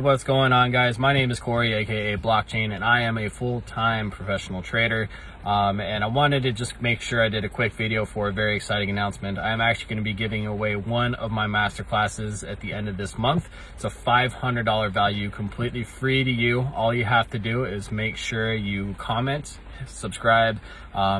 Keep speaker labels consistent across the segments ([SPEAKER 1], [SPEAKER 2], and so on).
[SPEAKER 1] what's going on, guys? My name is Corey, aka Blockchain, and I am a full-time professional trader. And I wanted to just make sure I did a quick video for a very exciting announcement. I'm actually going to be giving away one of my master classes at the end of this month. It's a $500 value, completely free to you. All you have to do is make sure you comment, subscribe,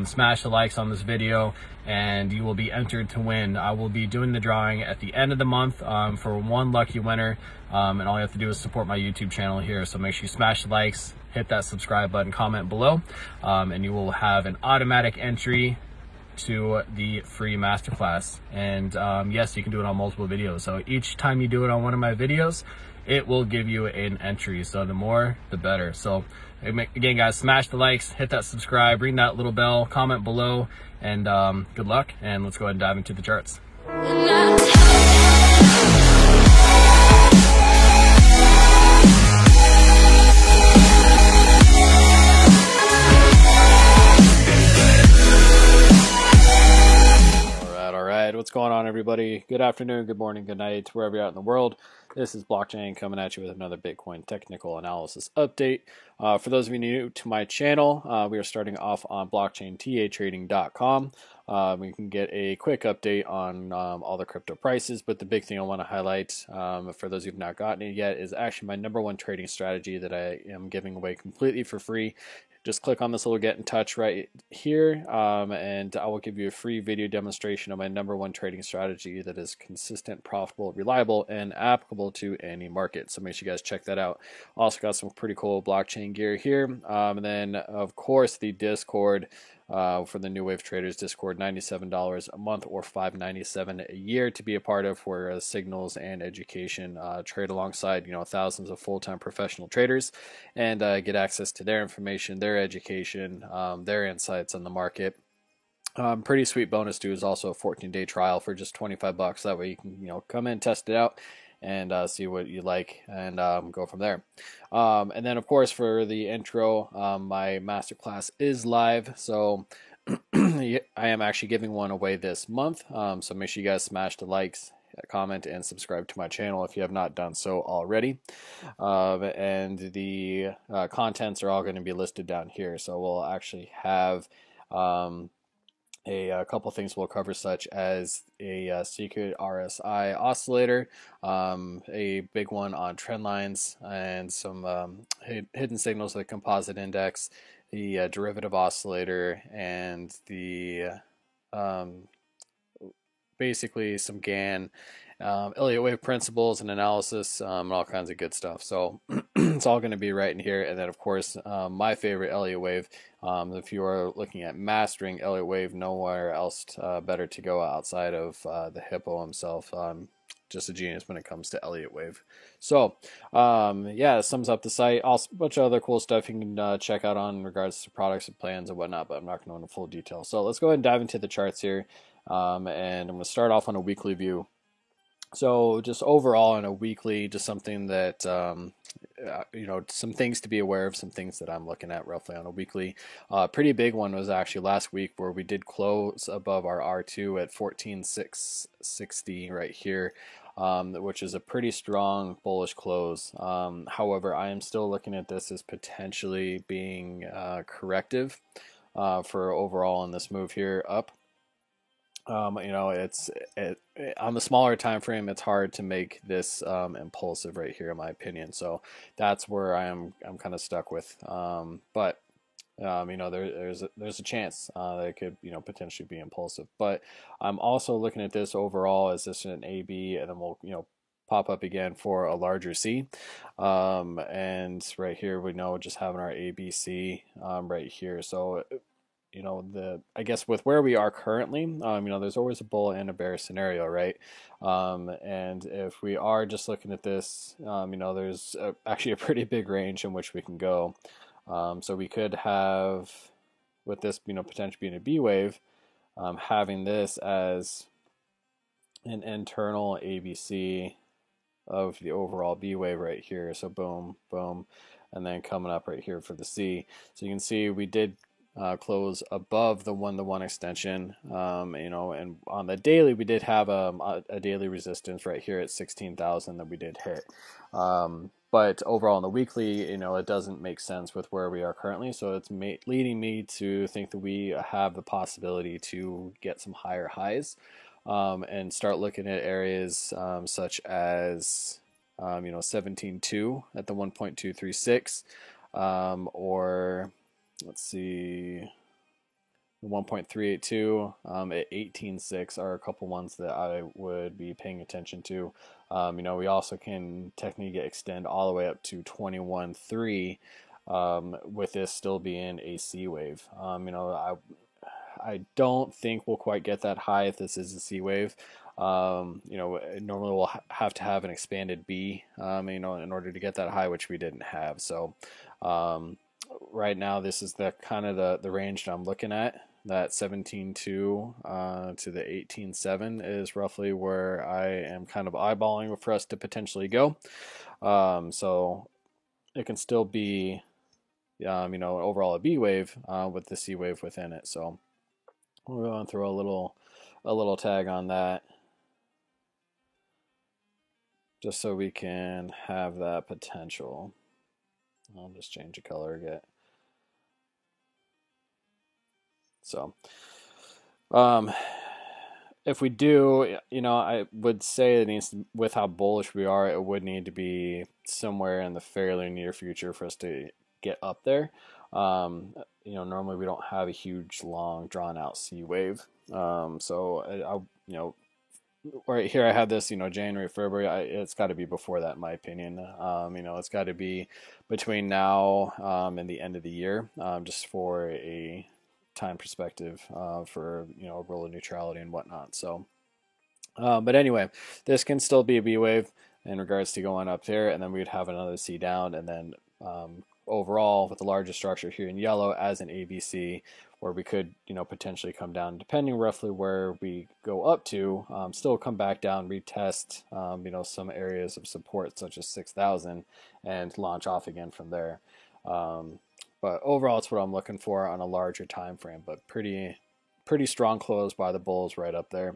[SPEAKER 1] smash the likes on this video, and you will be entered to win. I will be doing the drawing at the end of the month for one lucky winner, and all you have to do is support my YouTube channel here. So make sure you smash the likes, hit that subscribe button, comment below, and you will have an automatic entry to the free masterclass. And yes, you can do it on multiple videos. So each time you do it on one of my videos, it will give you an entry. So the more, the better. So again, guys, smash the likes, hit that subscribe, ring that little bell, comment below, and good luck. And let's go ahead and dive into the charts. What's going on, everybody? Good afternoon, good morning, good night, wherever you're at in the world. This is Blockchain coming at you with another Bitcoin technical analysis update. For those of you new to my channel, we are starting off on blockchaintratading.com. We can get a quick update on all the crypto prices, but the big thing I want to highlight for those who've not gotten it yet is actually my #1 trading strategy that I am giving away completely for free. Just click on this little get in touch right here, and I will give you a free video demonstration of my #1 trading strategy that is consistent, profitable, reliable, and applicable to any market. So make sure you guys check that out. Also got some pretty cool blockchain gear here, and then of course the Discord for the New Wave Traders Discord, $97 a month or $597 a year to be a part of, for signals and education, trade alongside thousands of full-time professional traders, and get access to their information, their education, their insights on the market. Pretty sweet bonus too is also a 14-day trial for just $25. That way you can come in, test it out, and see what you like, and go from there. And then of course for the intro, my masterclass is live, so I am actually giving one away this month. So make sure you guys smash the likes, comment, and subscribe to my channel if you have not done so already. And the contents are all going to be listed down here. So we'll actually have a couple things we'll cover, such as a secret RSI oscillator, a big one on trend lines, and some hidden signals of the composite index, the derivative oscillator, and the basically some GAN, Elliott wave principles and analysis, and all kinds of good stuff. So it's all going to be right in here. And then of course my favorite, Elliott wave. If you are looking at mastering Elliott wave, nowhere else better to go outside of the Hippo himself. Just a genius when it comes to Elliott wave. So yeah, that sums up the site. Also a bunch of other cool stuff you can check out on in regards to products and plans and whatnot, but I'm not going to go into full detail. So let's go ahead and dive into the charts here. And I'm going to start off on a weekly view. So just overall on a weekly, just something that, some things to be aware of, some things that I'm looking at roughly on a weekly. Pretty big one was actually last week, where we did close above our R2 at 14,660 right here, which is a pretty strong bullish close. However, I am still looking at this as potentially being corrective for overall in this move here up. It's on the smaller time frame, it's hard to make this impulsive right here, in my opinion. So that's where I'm kind of stuck with. But there's a chance that it could potentially be impulsive. But I'm also looking at this overall as just an AB, and then we'll pop up again for a larger C. And right here we know just having our ABC right here. So I guess with where we are currently, there's always a bull and a bear scenario, right? And if we are just looking at this, there's actually a pretty big range in which we can go. So we could have, with this, potentially being a B wave, having this as an internal ABC of the overall B wave right here. So boom, boom, and then coming up right here for the C. So you can see we did close above the 1-to-1 extension, and on the daily we did have a daily resistance right here at 16,000 that we did hit. But overall, in the weekly, it doesn't make sense with where we are currently. So it's leading me to think that we have the possibility to get some higher highs, and start looking at areas such as 17.2 at the 1.236, or let's see, 1.382 at 18.6 are a couple ones that I would be paying attention to. We also can technically extend all the way up to 21.3, with this still being a C wave. I don't think we'll quite get that high if this is a C wave. Normally we'll have to have an expanded B, in order to get that high, which we didn't have. So, right now this is the kind of the range that I'm looking at. That 17.2 to the 18.7 is roughly where I am kind of eyeballing for us to potentially go. So it can still be, overall a B wave with the C wave within it. So we're going to throw a little tag on that, just so we can have that potential. I'll just change the color again. So, if we do, I would say it needs to, with how bullish we are, it would need to be somewhere in the fairly near future for us to get up there. Normally we don't have a huge, long, drawn out C wave. So right here I have this, January, February. It's got to be before that, in my opinion. It's got to be between now and the end of the year, just for a time perspective, for roller neutrality and whatnot. So, but anyway, this can still be a B wave in regards to going up there, and then we would have another C down, and then overall with the largest structure here in yellow as an ABC, where we could potentially come down, depending roughly where we go up to, still come back down, retest some areas of support such as 6,000, and launch off again from there. But overall, it's what I'm looking for on a larger time frame, but pretty strong close by the bulls right up there.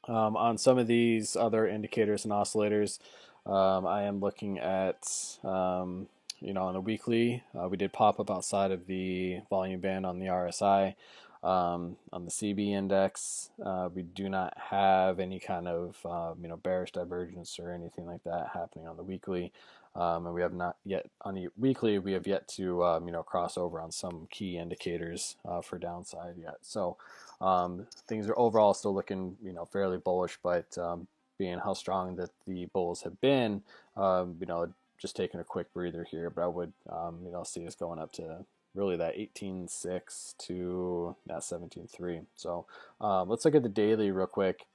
[SPEAKER 1] On some of these other indicators and oscillators, I am looking at, on the weekly, we did pop up outside of the volume band on the RSI. On the CB index, we do not have any kind of bearish divergence or anything like that happening on the weekly, and we have not yet on the weekly. We have yet to cross over on some key indicators for downside yet. So things are overall still looking fairly bullish, but being how strong that the bulls have been, just taking a quick breather here. But I would see us going up to really that 18.6 to that 17.3. So let's look at the daily real quick.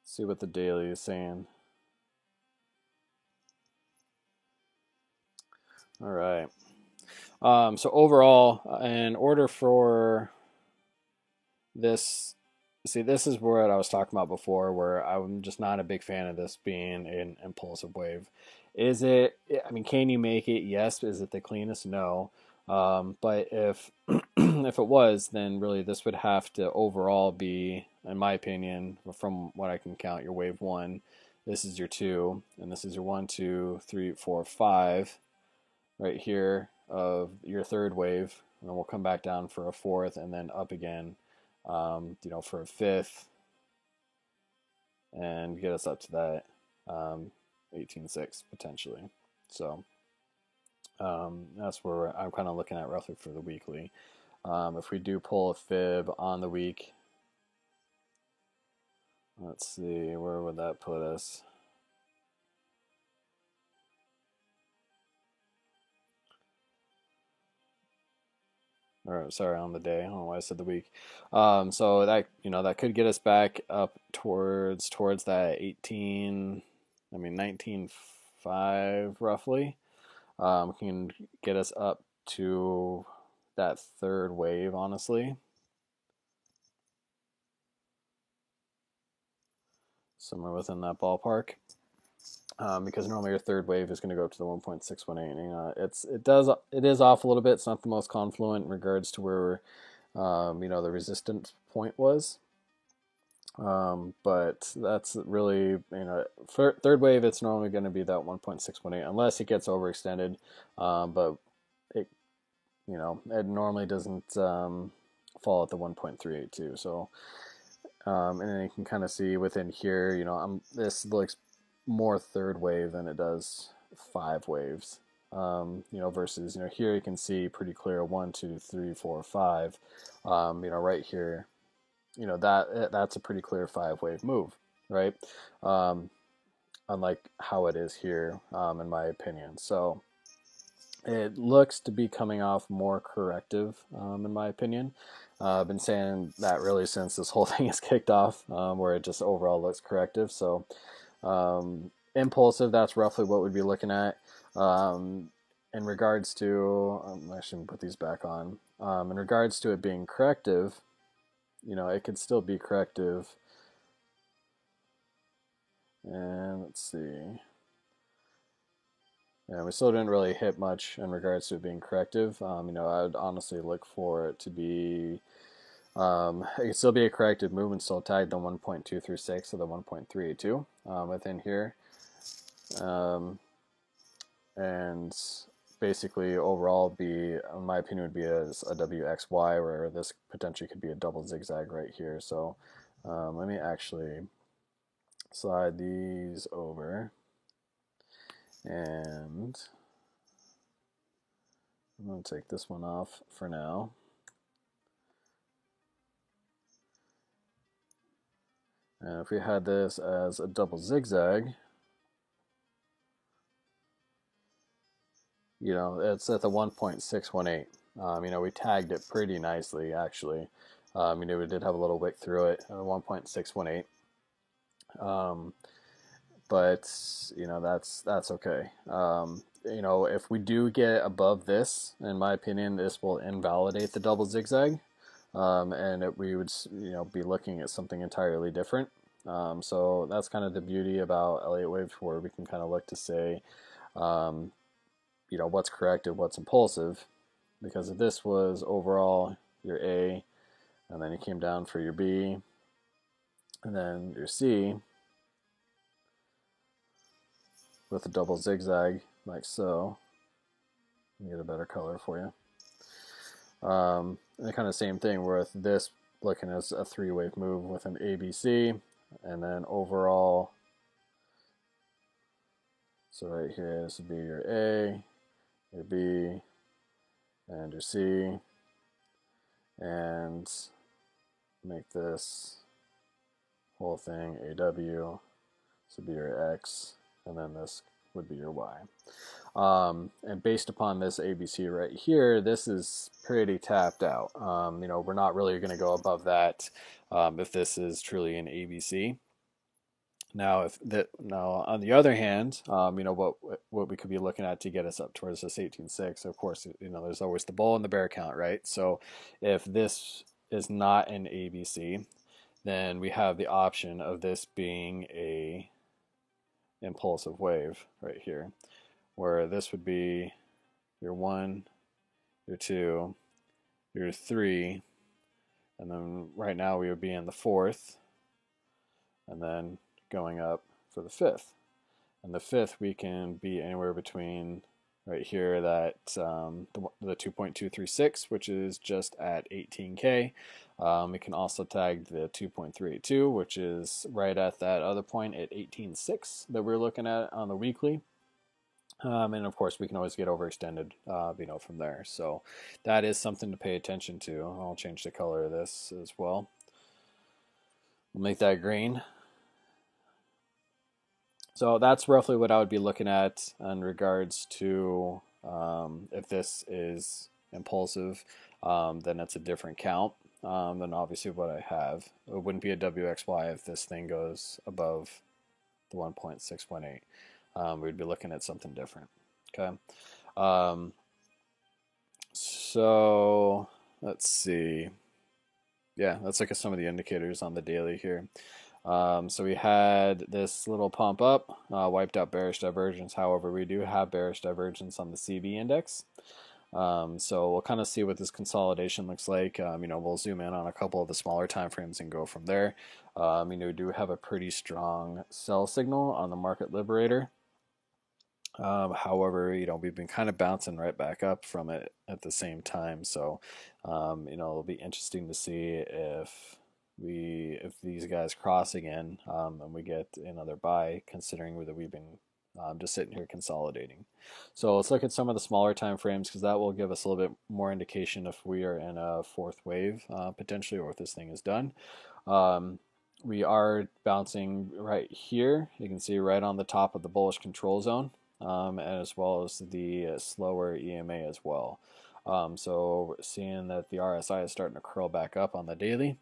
[SPEAKER 1] See what the daily is saying. All right. So overall, in order for this, see, this is what I was talking about before, where I'm just not a big fan of this being an impulsive wave. Is it? I mean, can you make it? Yes. Is it the cleanest? No. But if if it was, then really this would have to overall be, in my opinion, from what I can count, your wave one. This is your two, and this is your 1, 2, 3, 4, 5, right here of your third wave, and then we'll come back down for a fourth, and then up again, for a fifth, and get us up to that 18.6 potentially. So that's where I'm kind of looking at roughly for the weekly. If we do pull a fib on the week, let's see, where would that put us? Or sorry, on the day. I don't know why I said the week. So that could get us back up towards that 19.5 roughly. Can get us up to that third wave, honestly. Somewhere within that ballpark. Because normally your third wave is going to go up to the 1.618. It is off a little bit. It's not the most confluent in regards to where the resistance point was. But that's really, for third wave, it's normally going to be that 1.618 unless it gets overextended. But it, it normally doesn't fall at the 1.382. So, and then you can kind of see within here, this looks more third wave than it does five waves. Versus, here you can see pretty clear 1, 2, 3, 4, 5. Right here, that's a pretty clear five wave move, right? Um, Unlike how it is here, in my opinion. So it looks to be coming off more corrective, in my opinion. I've been saying that really since this whole thing is kicked off, where it just overall looks corrective. So impulsive, that's roughly what we'd be looking at. In regards to, I shouldn't put these back on. In regards to it being corrective, it could still be corrective. And let's see. Yeah, we still didn't really hit much in regards to it being corrective. I'd honestly look for it to be, it could still be a corrective movement, still tagged the 1.236 or the 1.382 within here. And basically overall be, in my opinion, would be a WXY, where this potentially could be a double zigzag right here. So let me actually slide these over, and I'm going to take this one off for now. And if we had this as a double zigzag, it's at the 1.618. We tagged it pretty nicely, actually. We did have a little wick through it, 1.618. But that's okay. If we do get above this, in my opinion, this will invalidate the double zigzag, and we would be looking at something entirely different. So that's kind of the beauty about Elliott wave, where we can kind of look to say, what's corrective, what's impulsive, because if this was overall your A, and then you came down for your B, and then your C with a double zigzag like so. Let me get a better color for you. And kind of same thing with this looking as a three-wave move with an ABC, and then overall, so right here, this would be your A, your B, and your C, and make this whole thing AW. This would be your X, and then this would be your Y. And based upon this ABC right here, this is pretty tapped out. We're not really going to go above that if this is truly an ABC. Now, on the other hand, what we could be looking at to get us up towards this 18.6, of course, there's always the bull and the bear count, right? So if this is not an ABC, then we have the option of this being a impulsive wave right here, where this would be your 1, your 2, your 3, and then right now we would be in the 4th, and then going up for the 5th. And the 5th, we can be anywhere between right here, that the 2.236, which is just at 18K. We can also tag the 2.382, which is right at that other point at 18.6 that we're looking at on the weekly. And of course, we can always get overextended, from there. So that is something to pay attention to. I'll change the color of this as well. We'll make that green. So that's roughly what I would be looking at in regards to if this is impulsive, then it's a different count than obviously what I have. It wouldn't be a WXY if this thing goes above the 1.618. We'd be looking at something different. Okay. So let's see. Yeah, let's look at some of the indicators on the daily here. So we had this little pump up, wiped out bearish divergence. However, we do have bearish divergence on the CB index. So we'll kind of see what this consolidation looks like. We'll zoom in on a couple of the smaller time frames and go from there. We do have a pretty strong sell signal on the market liberator. However, we've been kind of bouncing right back up from it at the same time. So, it'll be interesting to see if these guys cross again, and we get another buy, considering that we've been just sitting here consolidating. So let's look at some of the smaller time frames, because that will give us a little bit more indication if we are in a fourth wave potentially, or if this thing is done. We are bouncing right here. You can see right on the top of the bullish control zone. As well as the slower EMA as well. So seeing that the RSI is starting to curl back up on the daily,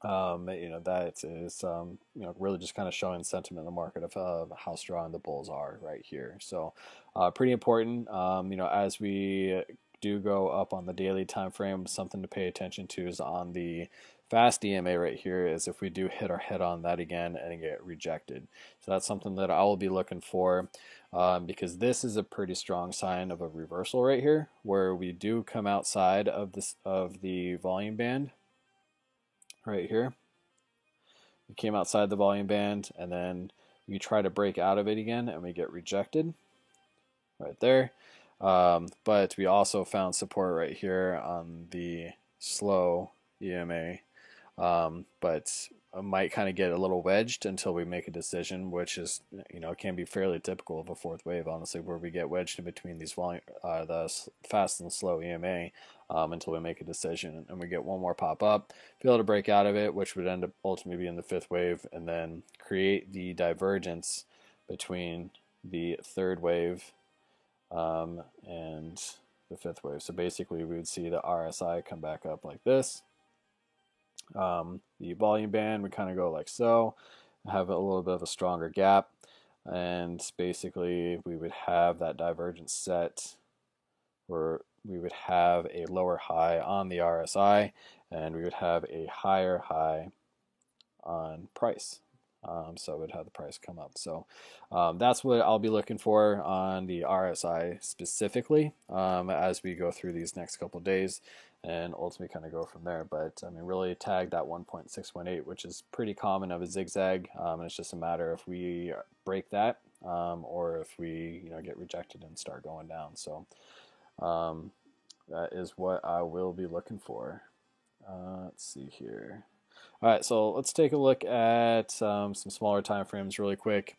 [SPEAKER 1] that is really just kind of showing sentiment in the market of how strong the bulls are right here. So pretty important. As we do go up on the daily time frame, something to pay attention to is on the fast EMA right here, is if we do hit our head on that again and get rejected. So that's something that I will be looking for, because this is a pretty strong sign of a reversal right here, where we do come outside of the volume band right here. We came outside the volume band, and then we try to break out of it again and we get rejected right there. But we also found support right here on the slow EMA, but I might kind of get a little wedged until we make a decision, which is, can be fairly typical of a fourth wave, honestly, where we get wedged in between these the fast and slow EMA, until we make a decision, and we get one more pop up, be able to break out of it, which would end up ultimately being the fifth wave, and then create the divergence between the third wave and the fifth wave. So basically, we would see the RSI come back up like this. The volume band would kind of go like so, have a little bit of a stronger gap, and basically we would have that divergence set where we would have a lower high on the RSI, and we would have a higher high on price. So it would have the price come up. So that's what I'll be looking for on the RSI specifically, as we go through these next couple of days, and ultimately kind of go from there. But really tag that 1.618, which is pretty common of a zigzag, and it's just a matter if we break that, or if we get rejected and start going down. So that is what I will be looking for. Let's see here. All right, so let's take a look at some smaller time frames really quick.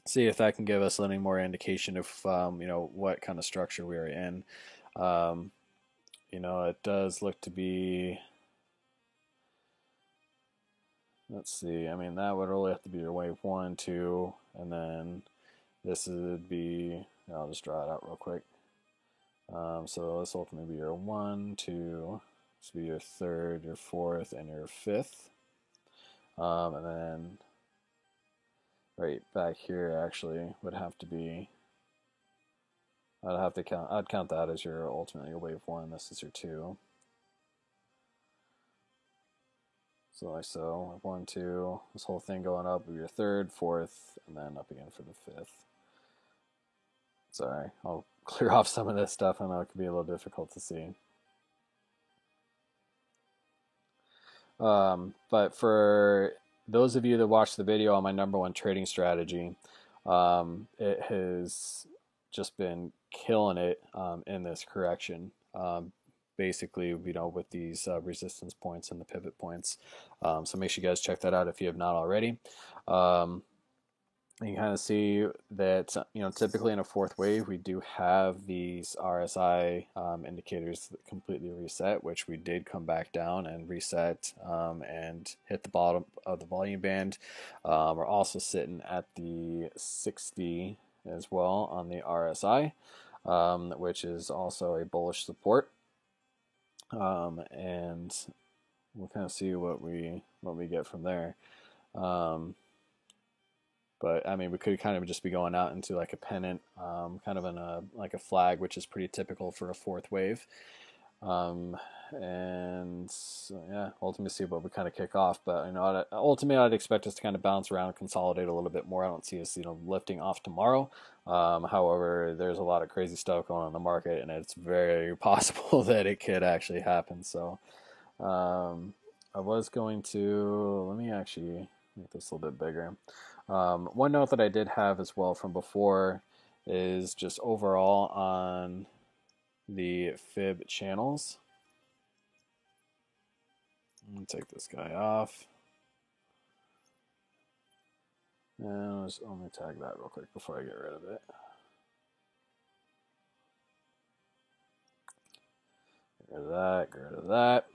[SPEAKER 1] See if that can give us any more indication of what kind of structure we are in. It does look to be. Let's see. That would really have to be your wave 1, 2, and then this would be. I'll just draw it out real quick. So this will ultimately be your 1, 2. This would be your third, your fourth, and your fifth. And then right back here actually would have to be. I'd count that as your ultimately your wave 1. This is your 2. So like so, 1, 2. This whole thing going up would be your third, fourth, and then up again for the fifth. Sorry, I'll clear off some of this stuff. I know it can be a little difficult to see. But for those of you that watched the video on my #1 trading strategy, it has just been killing it in this correction. Basically, with these resistance points and the pivot points. So make sure you guys check that out if you have not already. You can kind of see that, typically in a fourth wave, we do have these RSI indicators that completely reset, which we did come back down and reset and hit the bottom of the volume band. We're also sitting at the 60 as well on the RSI, which is also a bullish support. And we'll kind of see what we get from there. But we could kind of just be going out into like a pennant, kind of in like a flag, which is pretty typical for a fourth wave. and so, yeah, ultimately see what we kind of kick off. But ultimately, I'd expect us to kind of bounce around, consolidate a little bit more. I don't see us, lifting off tomorrow. However, there's a lot of crazy stuff going on in the market, and it's very possible that it could actually happen. So, I was going to let me actually make this a little bit bigger. One note that I did have as well from before is just overall on the fib channels. Let me take this guy off. And let me tag that real quick before I get rid of it. Get rid of that, get rid of that.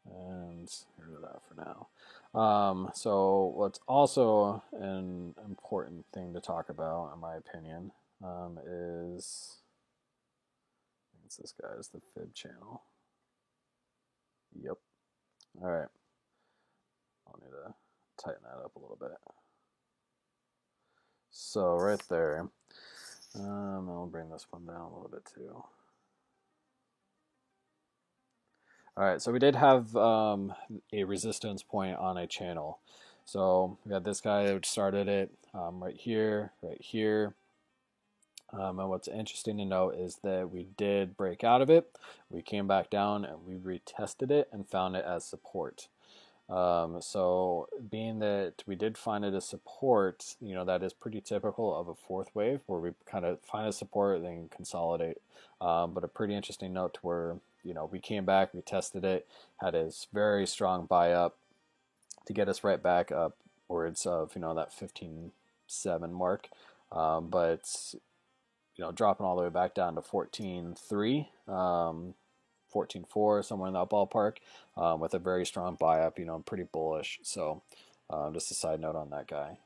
[SPEAKER 1] And get rid of that for now. So what's also an important thing to talk about, in my opinion, is this guy is the fib channel. Yep. All right. I'll need to tighten that up a little bit. So right there. I'll bring this one down a little bit too. All right, so we did have a resistance point on a channel. So we got this guy which started it right here, right here. And what's interesting to note is that we did break out of it. We came back down and we retested it and found it as support. So being that we did find it as support, that is pretty typical of a fourth wave where we kind of find a support, then consolidate. But a pretty interesting note to where, we came back, we tested it, had a very strong buy up to get us right back upwards of, that 15.7 mark. But dropping all the way back down to 14.3, 14.4, somewhere in that ballpark, with a very strong buy up. I'm pretty bullish. So just a side note on that guy.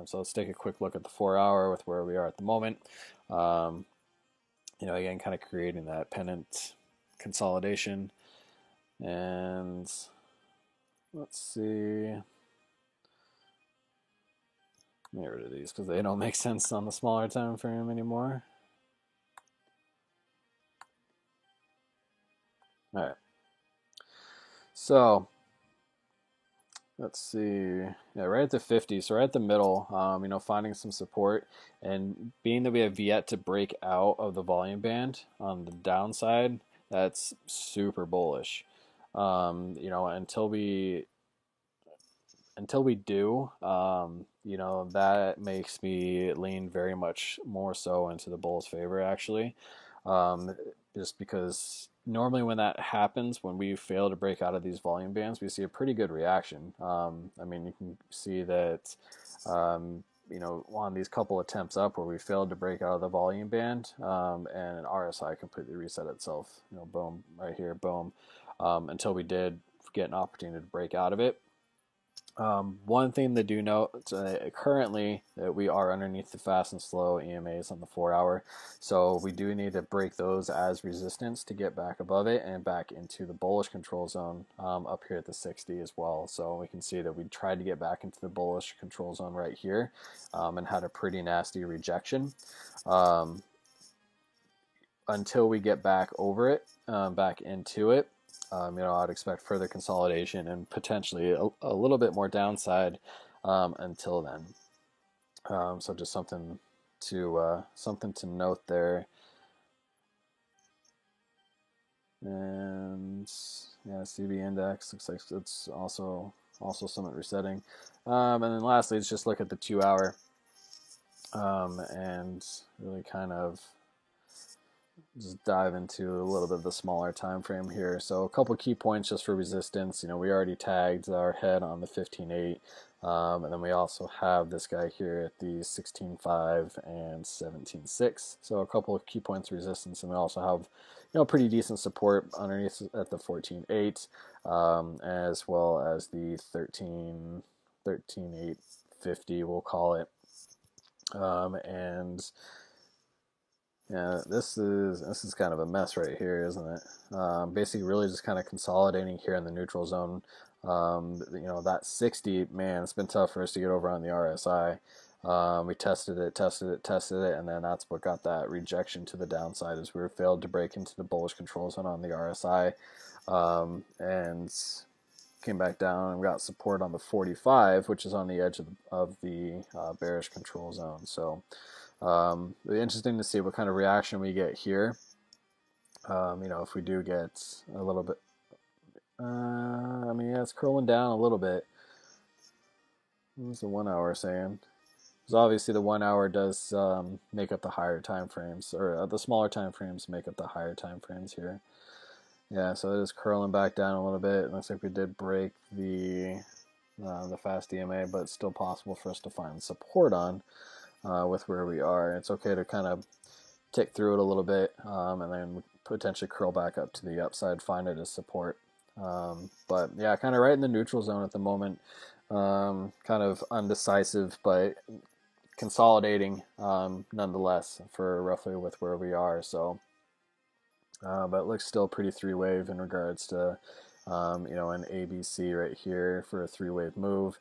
[SPEAKER 1] So let's take a quick look at the 4 hour with where we are at the moment. Again, kind of creating that pennant consolidation. And let's see. Get rid of these because they don't make sense on the smaller time frame anymore. All right. So let's see. Yeah, right at the 50. So right at the middle, finding some support, and being that we have yet to break out of the volume band on the downside, that's super bullish. Until we do, that makes me lean very much more so into the Bulls' favor, actually. Just because normally when that happens, when we fail to break out of these volume bands, we see a pretty good reaction. You can see that, on these couple attempts up where we failed to break out of the volume band, and RSI completely reset itself, boom, right here, boom, until we did get an opportunity to break out of it. One thing to do note, currently that we are underneath the fast and slow EMAs on the 4 hour, so we do need to break those as resistance to get back above it and back into the bullish control zone up here at the 60 as well. So we can see that we tried to get back into the bullish control zone right here and had a pretty nasty rejection. Until we get back over it, back into it, I'd expect further consolidation and potentially a little bit more downside until then. So just something to note there. And yeah, CB index looks like it's also somewhat resetting. And then lastly, let's just look at the 2 hour and really kind of just dive into a little bit of the smaller time frame here. So a couple key points just for resistance. We already tagged our head on the 15.8, and then we also have this guy here at the 16.5 and 17.6. So a couple of key points of resistance, and we also have pretty decent support underneath at the 14.8, as well as the 13.850, we'll call it, and yeah, this is kind of a mess right here, isn't it? Basically, really just kind of consolidating here in the neutral zone. That 60, man, it's been tough for us to get over on the RSI. We tested it, and then that's what got that rejection to the downside, is we failed to break into the bullish control zone on the RSI, and came back down and got support on the 45, which is on the edge of the bearish control zone. So it'll be interesting to see what kind of reaction we get here. If we do get a little bit, yeah, it's curling down a little bit. What was the 1 hour saying? Because obviously the 1 hour does make up the higher time frames, or the smaller time frames make up the higher time frames here. Yeah, so it is curling back down a little bit. It looks like we did break the fast EMA, but it's still possible for us to find support on with where we are. It's okay to kind of tick through it a little bit and then potentially curl back up to the upside, find it as support. But yeah, kind of right in the neutral zone at the moment. Kind of undecisive, but consolidating nonetheless for roughly with where we are. So, but it looks still pretty three-wave in regards to an ABC right here for a three-wave move.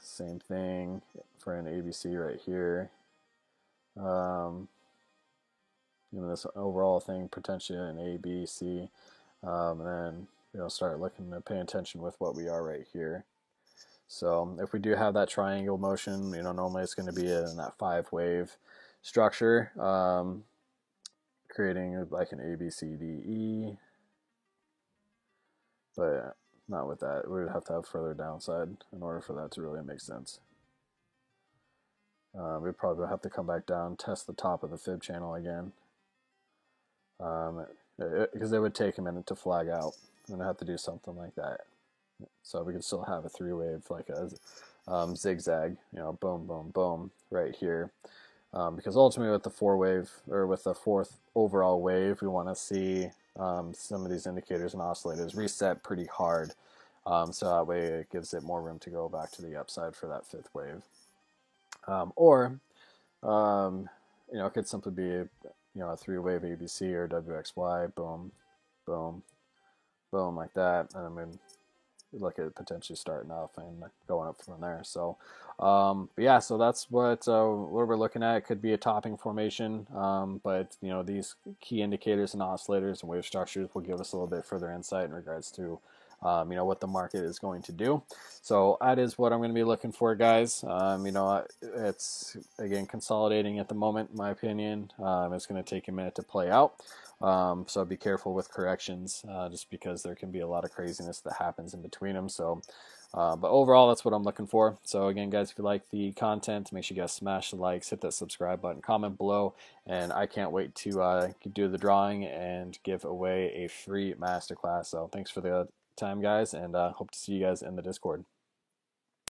[SPEAKER 1] Same thing for an ABC right here. This overall thing potentially an ABC, and then start looking to pay attention with what we are right here. So if we do have that triangle motion, normally it's going to be in that 5-wave structure, creating like an A, B, C, D, E, but not with that. We would have to have further downside in order for that to really make sense. We'd probably have to come back down, test the top of the fib channel again, because it would take a minute to flag out, and I'd have to do something like that. So we could still have a 3-wave, like a zigzag, boom, boom, boom, right here. Because ultimately with the 4-wave, or with the 4th overall wave, we want to see some of these indicators and oscillators reset pretty hard. So that way it gives it more room to go back to the upside for that 5th wave. It could simply be a 3-wave ABC or WXY, boom, boom, boom, like that. And I mean, look at potentially starting off and going up from there. So, yeah, so that's what we're looking at. It could be a topping formation, but these key indicators and oscillators and wave structures will give us a little bit further insight in regards to what the market is going to do. So that is what I'm going to be looking for, guys. It's again consolidating at the moment, in my opinion. It's going to take a minute to play out. So be careful with corrections, just because there can be a lot of craziness that happens in between them. So, but overall, that's what I'm looking for. So again, guys, if you like the content, make sure you guys smash the likes, hit that subscribe button, comment below, and I can't wait to do the drawing and give away a free masterclass. So thanks for the time, guys, and hope to see you guys in the Discord.